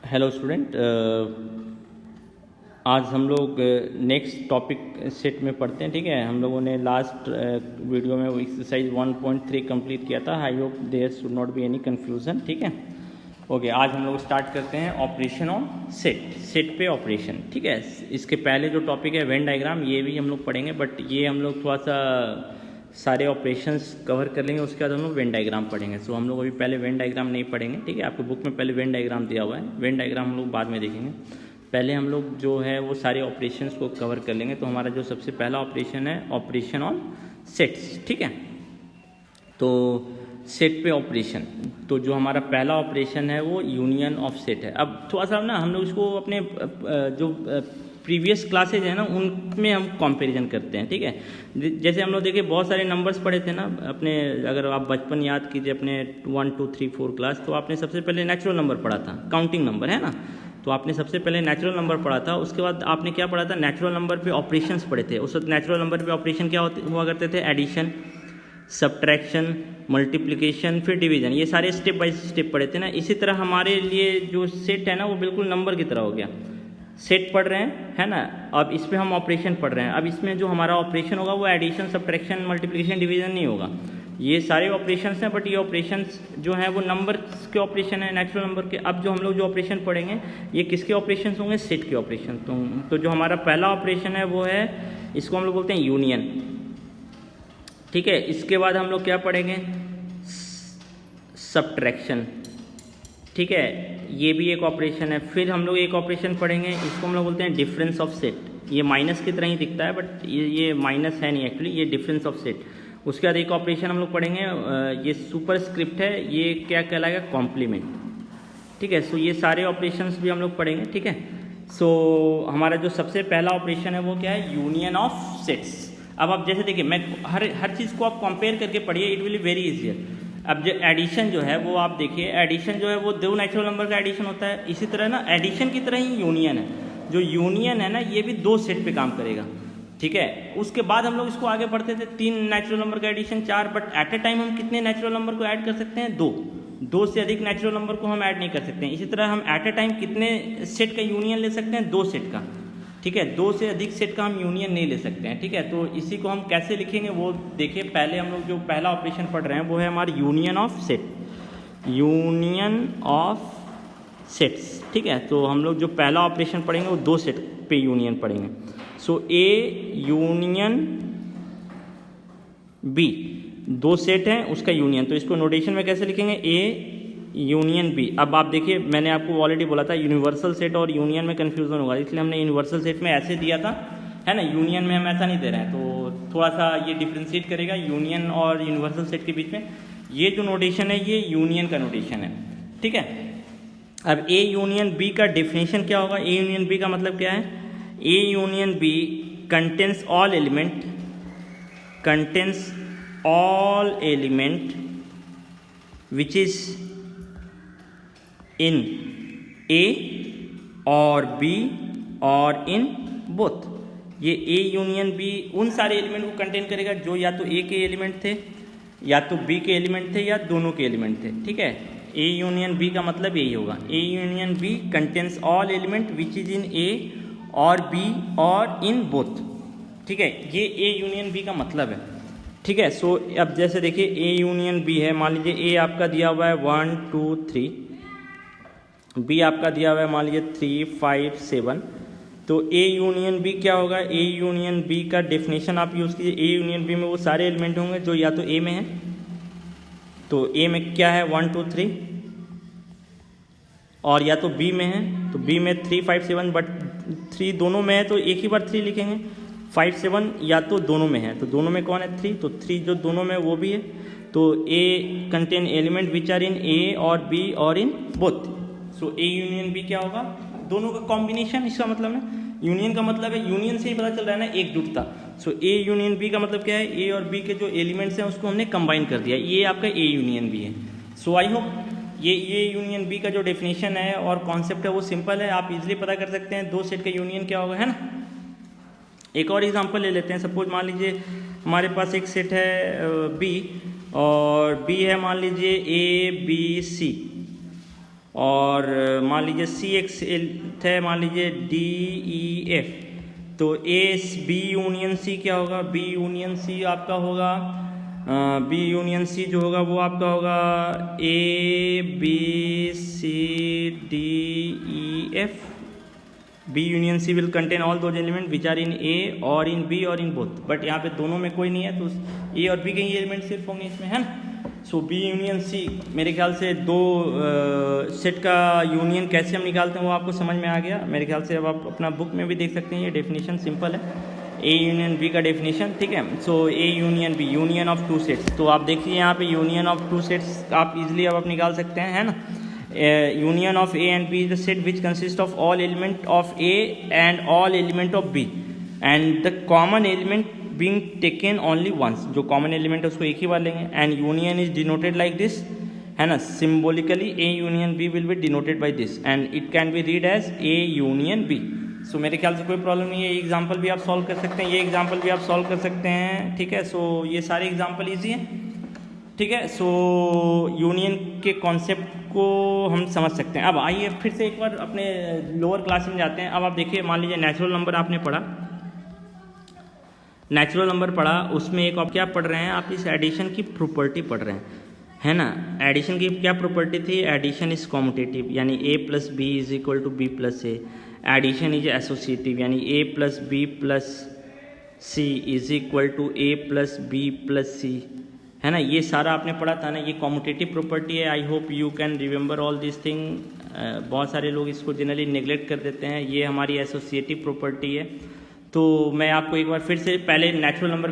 Hello student, आज हम लोग नेक्स्ट टॉपिक सेट में पढ़ते हैं। ठीक है, हम लोगों ने लास्ट वीडियो में वो एक्सरसाइज 1.3 कंप्लीट किया था। I hope there should not be any confusion. ठीक है, ओके, आज हम लोग स्टार्ट करते हैं ऑपरेशन ऑन सेट पे ऑपरेशन। ठीक है, इसके पहले जो टॉपिक है वेन डायग्राम, ये भी हम लोग पढ़ेंगे, बट ये हम लोग थोड़ा सा सारे ऑपरेशंस कवर कर लेंगे, उसके बाद हम लोग वेन डायग्राम पढ़ेंगे। सो हम लोग अभी पहले वेन डायग्राम नहीं पढ़ेंगे। ठीक है, आपको बुक में पहले वेन डायग्राम दिया हुआ है, वेन डायग्राम हम लोग बाद में देखेंगे। पहले हम लोग जो है वो सारे ऑपरेशंस को कवर कर लेंगे। तो हमारा जो सबसे पहला ऑपरेशन है ऑपरेशन ऑन सेट्स। ठीक है, तो सेट पे ऑपरेशन, तो जो हमारा पहला ऑपरेशन है वो यूनियन ऑफ सेट है। अब थोड़ा सा ना हम लोग इसको अपने जो प्रीवियस क्लासेज है ना उनमें हम कंपैरिजन करते हैं। ठीक है, जैसे हम लोग देखिए बहुत सारे नंबर्स पढ़े थे ना अपने, अगर आप बचपन याद कीजिए अपने 1 2 3 4 क्लास, तो आपने सबसे पहले नेचुरल नंबर पढ़ा था, काउंटिंग नंबर है ना। तो आपने सबसे पहले नेचुरल नंबर पढ़ा था, उसके बाद आपने क्या पढ़ा था, नेचुरल नंबर पे ऑपरेशंस पढ़े थे। उस वक्त नेचुरल नंबर पे ऑपरेशन क्या हुआ करते थे, एडिशन, सब्ट्रैक्शन, मल्टीप्लिकेशन, फिर डिवीजन, ये सारे स्टेप बाय स्टेप पढ़े थे ना। इसी तरह हमारे लिए जो सेट है ना वो बिल्कुल नंबर की तरह हो गया। सेट पढ़ रहे हैं है ना, अब इस पर हम ऑपरेशन पढ़ रहे हैं। अब इसमें जो हमारा ऑपरेशन होगा वो एडिशन, सब्ट्रैक्शन, मल्टीप्लिकेशन, डिवीजन नहीं होगा। ये सारे ऑपरेशंस हैं, बट ये ऑपरेशंस जो हैं वो नंबर्स के ऑपरेशन है, नेचुरल नंबर के। अब जो हम लोग जो ऑपरेशन पढ़ेंगे ये किसके ऑपरेशन होंगे, सेट के ऑपरेशन। तो जो हमारा पहला ऑपरेशन है वो है, इसको हम लोग बोलते हैं यूनियन। ठीक है, इसके बाद हम लोग क्या पढ़ेंगे, सब्ट्रैक्शन। ठीक है, ये भी एक ऑपरेशन है। फिर हम लोग एक ऑपरेशन पढ़ेंगे, इसको हम लोग बोलते हैं डिफरेंस ऑफ सेट। ये माइनस की तरह ही दिखता है, बट ये माइनस है नहीं एक्चुअली, ये डिफरेंस ऑफ सेट। उसके बाद एक ऑपरेशन हम लोग पढ़ेंगे, ये सुपरस्क्रिप्ट है, ये क्या कहलाएगा, कॉम्प्लीमेंट। ठीक है, सो ये सारे ऑपरेशंस भी हम लोग पढ़ेंगे। ठीक है, सो हमारा जो सबसे पहला ऑपरेशन है वो क्या है, यूनियन ऑफ सेट्स। अब आप जैसे देखिए, मैं हर चीज़ को आप कंपेयर करके पढ़िए, it will be very easier. अब जो एडिशन जो है वो आप देखिए, एडिशन जो है वो दो नेचुरल नंबर का एडिशन होता है। इसी तरह ना एडिशन की तरह ही यूनियन है, जो यूनियन है ना ये भी दो सेट पे काम करेगा। ठीक है, उसके बाद हम लोग इसको आगे बढ़ते थे, 3 नेचुरल नंबर का addition, 4, but at a time हम कितने नेचुरल नंबर को ऐड कर सकते हैं, 2 से अधिक नेचुरल नंबर को हम ऐड नहीं कर सकते हैं। इसी तरह हम एट ए टाइम कितने सेट का यूनियन ले सकते हैं, 2 सेट का। ठीक है, 2 से अधिक सेट का हम यूनियन नहीं ले सकते हैं। ठीक है, तो इसी को हम कैसे लिखेंगे वो देखिए। पहले हम लोग जो पहला ऑपरेशन पढ़ रहे हैं वो है हमारा union of set, union of sets. ठीक है, तो हम लोग जो पहला ऑपरेशन पढ़ेंगे वो 2 सेट पे यूनियन पढ़ेंगे। सो ए यूनियन बी, 2 सेट हैं उसका यूनियन, तो इसको नोटेशन में कैसे लिखेंगे, ए यूनियन बी। अब आप देखिए, मैंने आपको ऑलरेडी बोला था यूनिवर्सल सेट और यूनियन में कन्फ्यूजन होगा, इसलिए हमने यूनिवर्सल सेट में ऐसे दिया था, है ना, यूनियन में हम ऐसा नहीं दे रहे हैं। तो थोड़ा सा ये डिफ्रेंशिएट करेगा यूनियन और यूनिवर्सल सेट के बीच में। ये जो नोटेशन है ये यूनियन का नोटेशन है। ठीक है, अब ए यूनियन बी का डेफिनेशन क्या होगा, ए यूनियन बी का मतलब क्या है, A union B contains all element, contains all element which is in A और बी और इन बोथ। ये ए यूनियन बी उन सारे एलिमेंट को कंटेन करेगा जो या तो ए के एलिमेंट थे, या तो बी के एलिमेंट थे, या दोनों के एलिमेंट थे। ठीक है, ए यूनियन बी का मतलब यही होगा, A union B contains all element which is in A और बी और इन बोथ। ठीक है, ये ए यूनियन बी का मतलब है। ठीक है, सो अब जैसे देखिए ए यूनियन बी है, मान लीजिए ए आपका दिया हुआ है 1 2 3, बी आपका दिया हुआ है मान लीजिए 3 5 7, तो ए यूनियन बी क्या होगा, ए यूनियन बी का डेफिनेशन आप यूज़ कीजिए। ए यूनियन बी में वो सारे एलिमेंट होंगे जो या तो ए में है, तो ए में क्या है 1 2 3, और या तो बी में है, तो बी में 3 5 7, बट 3 दोनों में है तो एक ही बार 3 लिखेंगे, 5 7 या तो दोनों में है, तो दोनों में कौन है 3, तो 3 जो दोनों में वो भी है। तो A contain element which are in A और बी और in both. So A union B क्या होगा, दोनों का कॉम्बिनेशन। इसका मतलब है यूनियन का मतलब है, यूनियन से ही पता चल रहा है ना एकजुटता। सो ए यूनियन बी का मतलब क्या है, ए और बी के जो एलिमेंट्स हैं उसको हमने कंबाइन कर दिया, ये आपका ए यूनियन बी है। सो आई होप ये यूनियन बी का जो डेफिनेशन है और कॉन्सेप्ट है वो सिंपल है, आप इजीली पता कर सकते हैं 2 सेट का यूनियन क्या होगा, है ना। एक और एग्जांपल ले लेते हैं। सपोज मान लीजिए हमारे पास एक सेट है बी, और बी है मान लीजिए ए बी सी, और मान लीजिए CXL है, मान लीजिए DEF, तो AB यूनियन C क्या होगा, B यूनियन C आपका होगा, B यूनियन C जो होगा वो आपका होगा ABCDEF। B union C will contain all those element which are in A और इन B और इन बोथ, बट यहाँ पे दोनों में कोई नहीं है, तो A और B के ही एलिमेंट सिर्फ होंगे इसमें, है ना। सो B यूनियन C, मेरे ख्याल से दो सेट का यूनियन कैसे हम निकालते हैं वो आपको समझ में आ गया मेरे ख्याल से। अब आप अपना बुक में भी देख सकते हैं, ये डेफिनेशन सिंपल है, A यूनियन B का डेफिनेशन, ठीक है। सो A union B, union of two sets, तो आप देखिए यहाँ पे यूनियन ऑफ टू सेट्स आप इजीली अब आप निकाल सकते हैं, है ना। Union of A and B is the set which consist of all element of A and all element of B and the common element being taken only once, जो common element है उसको एक ही बार लेंगे। And union is denoted like this, है ना, symbolically A union B will be denoted by this and it can be read as A union B। So मेरे ख्याल से कोई प्रॉब्लम नहीं है, ये एग्जाम्पल भी आप सॉल्व कर सकते हैं, ये एग्जाम्पल भी आप सॉल्व कर सकते हैं, ठीक है। सो ये सारे एग्जाम्पल ईजी हैं, ठीक है। सो यूनियन के कॉन्सेप्ट को हम समझ सकते हैं। अब आइए फिर से एक बार अपने लोअर क्लास में जाते हैं। अब आप देखिए, मान लीजिए नेचुरल नंबर आपने पढ़ा, नेचुरल नंबर पढ़ा, उसमें एक आप क्या पढ़ रहे हैं, आप इस एडिशन की प्रॉपर्टी पढ़ रहे हैं, है ना। एडिशन की क्या प्रॉपर्टी थी, एडिशन इज कॉम्यूटेटिव, यानी A plus B is equal to B plus A. Addition is associative, यानी A plus B plus C is equal to A plus B plus C, है ना। ये सारा आपने पढ़ा था ना, ये कॉम्यूटेटिव प्रॉपर्टी है। I hope you can remember all this thing. बहुत सारे लोग इसको जनरली नेग्लेक्ट कर देते हैं। ये हमारी एसोसिएटिव प्रॉपर्टी है। तो मैं आपको एक बार फिर से पहले नेचुरल नंबर